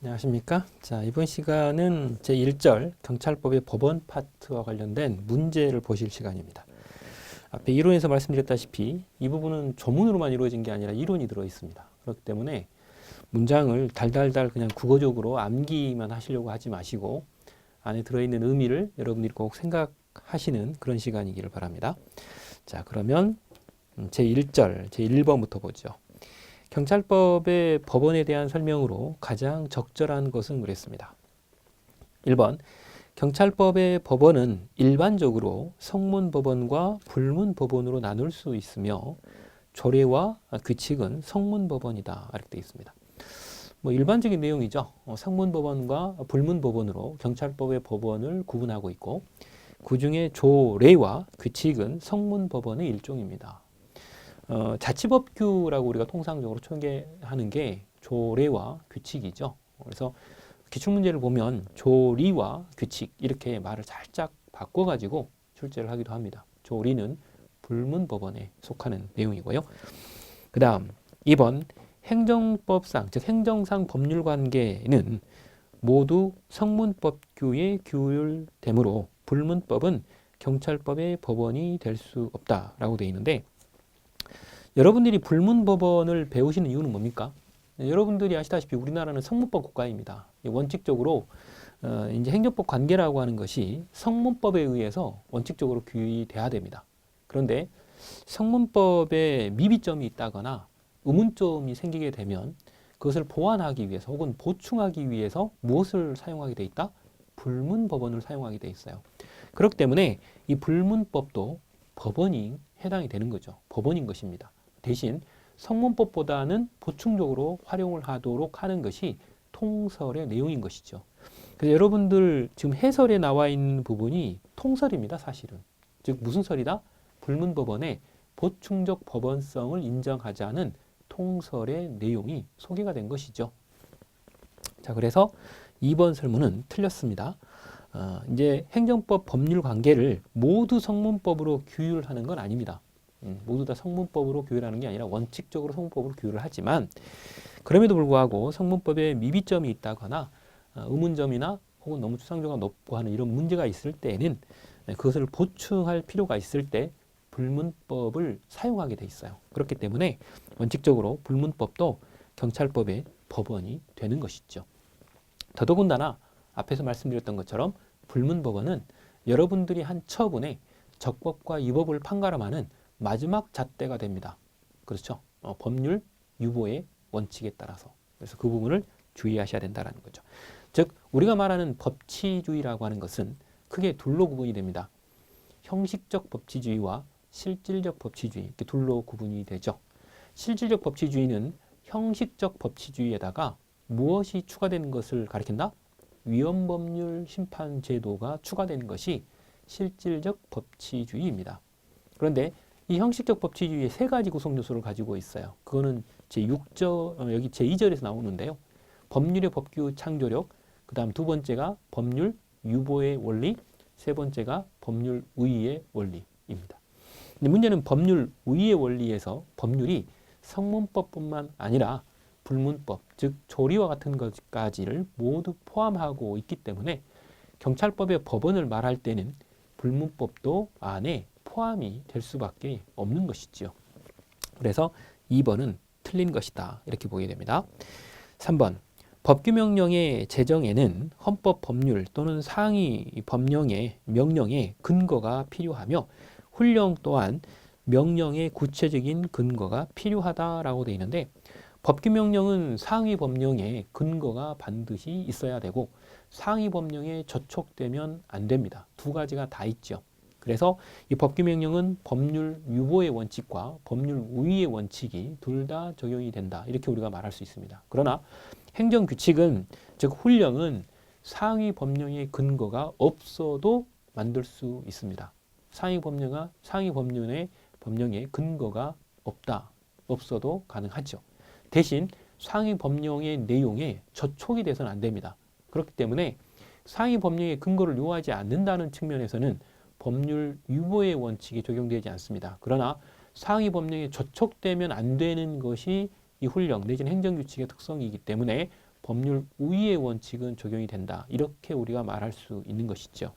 안녕하십니까? 자, 이번 시간은 제1절 경찰법의 법원 파트와 관련된 문제를 보실 시간입니다. 앞에 이론에서 말씀드렸다시피 이 부분은 조문으로만 이루어진 게 아니라 이론이 들어 있습니다. 그렇기 때문에 문장을 달달달 그냥 국어적으로 암기만 하시려고 하지 마시고 안에 들어있는 의미를 여러분들이 꼭 생각하시는 그런 시간이기를 바랍니다. 자, 그러면 제1절, 제1번부터 보죠. 경찰법의 법원에 대한 설명으로 가장 적절한 것은 그랬습니다. 1번, 경찰법의 법원은 일반적으로 성문법원과 불문법원으로 나눌 수 있으며 조례와 규칙은 성문법원이다. 이렇게 되어 있습니다. 일반적인 내용이죠. 성문법원과 불문법원으로 경찰법의 법원을 구분하고 있고 그 중에 조례와 규칙은 성문법원의 일종입니다. 자치법규라고 우리가 통상적으로 총계하는 게 조례와 규칙이죠. 그래서 기출문제를 보면 조리와 규칙 이렇게 말을 살짝 바꿔가지고 출제를 하기도 합니다. 조리는 불문법원에 속하는 내용이고요. 그 다음 2번 행정법상 즉 행정상 법률관계는 모두 성문법규에 규율되므로 불문법은 경찰법의 법원이 될 수 없다라고 되어 있는데 여러분들이 불문법원을 배우시는 이유는 뭡니까? 여러분들이 아시다시피 우리나라는 성문법 국가입니다. 원칙적으로 이제 행정법 관계라고 하는 것이 성문법에 의해서 원칙적으로 규율돼야 됩니다. 그런데 성문법에 미비점이 있다거나 의문점이 생기게 되면 그것을 보완하기 위해서 혹은 보충하기 위해서 무엇을 사용하게 돼 있다? 불문법원을 사용하게 돼 있어요. 그렇기 때문에 이 불문법도 법원이 해당이 되는 거죠. 법원인 것입니다. 대신 성문법보다는 보충적으로 활용을 하도록 하는 것이 통설의 내용인 것이죠. 그래서 여러분들 지금 해설에 나와 있는 부분이 통설입니다, 사실은. 즉 무슨 설이다? 불문법원의 보충적 법원성을 인정하자는 통설의 내용이 소개가 된 것이죠. 자, 그래서 2번 설문은 틀렸습니다. 이제 행정법 법률 관계를 모두 성문법으로 규율하는 건 아닙니다. 모두 다 성문법으로 규율하는 게 아니라 원칙적으로 성문법으로 규율을 하지만 그럼에도 불구하고 성문법에 미비점이 있다거나 의문점이나 혹은 너무 추상적으로 높고 하는 이런 문제가 있을 때에는 그것을 보충할 필요가 있을 때 불문법을 사용하게 돼 있어요. 그렇기 때문에 원칙적으로 불문법도 경찰법의 법원이 되는 것이죠. 더더군다나 앞에서 말씀드렸던 것처럼 불문법원은 여러분들이 한 처분에 적법과 위법을 판가름하는 마지막 잣대가 됩니다. 그렇죠? 법률 유보의 원칙에 따라서. 그래서 그 부분을 주의하셔야 된다는 거죠. 즉 우리가 말하는 법치주의라고 하는 것은 크게 둘로 구분이 됩니다. 형식적 법치주의와 실질적 법치주의 이렇게 둘로 구분이 되죠. 실질적 법치주의는 형식적 법치주의에다가 무엇이 추가되는 것을 가리킨다? 위헌법률 심판제도가 추가되는 것이 실질적 법치주의입니다. 그런데 이 형식적 법치주의의 세 가지 구성 요소를 가지고 있어요. 그거는 제6절, 여기 제2절에서 나오는데요. 법률의 법규 창조력, 그 다음 두 번째가 법률 유보의 원리, 세 번째가 법률 우위의 원리입니다. 근데 문제는 법률 우위의 원리에서 법률이 성문법뿐만 아니라 불문법, 즉 조리와 같은 것까지를 모두 포함하고 있기 때문에 경찰법의 법원을 말할 때는 불문법도 안에 포함이 될 수밖에 없는 것이지요. 그래서 2번은 틀린 것이다. 이렇게 보게 됩니다. 3번 법규명령의 제정에는 헌법 법률 또는 상위 법령의 명령의 근거가 필요하며 훈령 또한 명령의 구체적인 근거가 필요하다라고 되어 있는데 법규명령은 상위 법령의 근거가 반드시 있어야 되고 상위 법령에 저촉되면 안 됩니다. 두 가지가 다 있죠. 그래서 이 법규명령은 법률 유보의 원칙과 법률 우위의 원칙이 둘 다 적용이 된다. 이렇게 우리가 말할 수 있습니다. 그러나 행정규칙은 즉 훈령은 상위 법령의 근거가 없어도 만들 수 있습니다. 상위 법령의 근거가 없어도 가능하죠. 대신 상위 법령의 내용에 저촉이 돼서는 안 됩니다. 그렇기 때문에 상위 법령의 근거를 요하지 않는다는 측면에서는 법률 유보의 원칙이 적용되지 않습니다. 그러나 상위 법령에 저촉되면 안 되는 것이 이 훈령 내지는 행정규칙의 특성이기 때문에 법률 우위의 원칙은 적용이 된다. 이렇게 우리가 말할 수 있는 것이죠.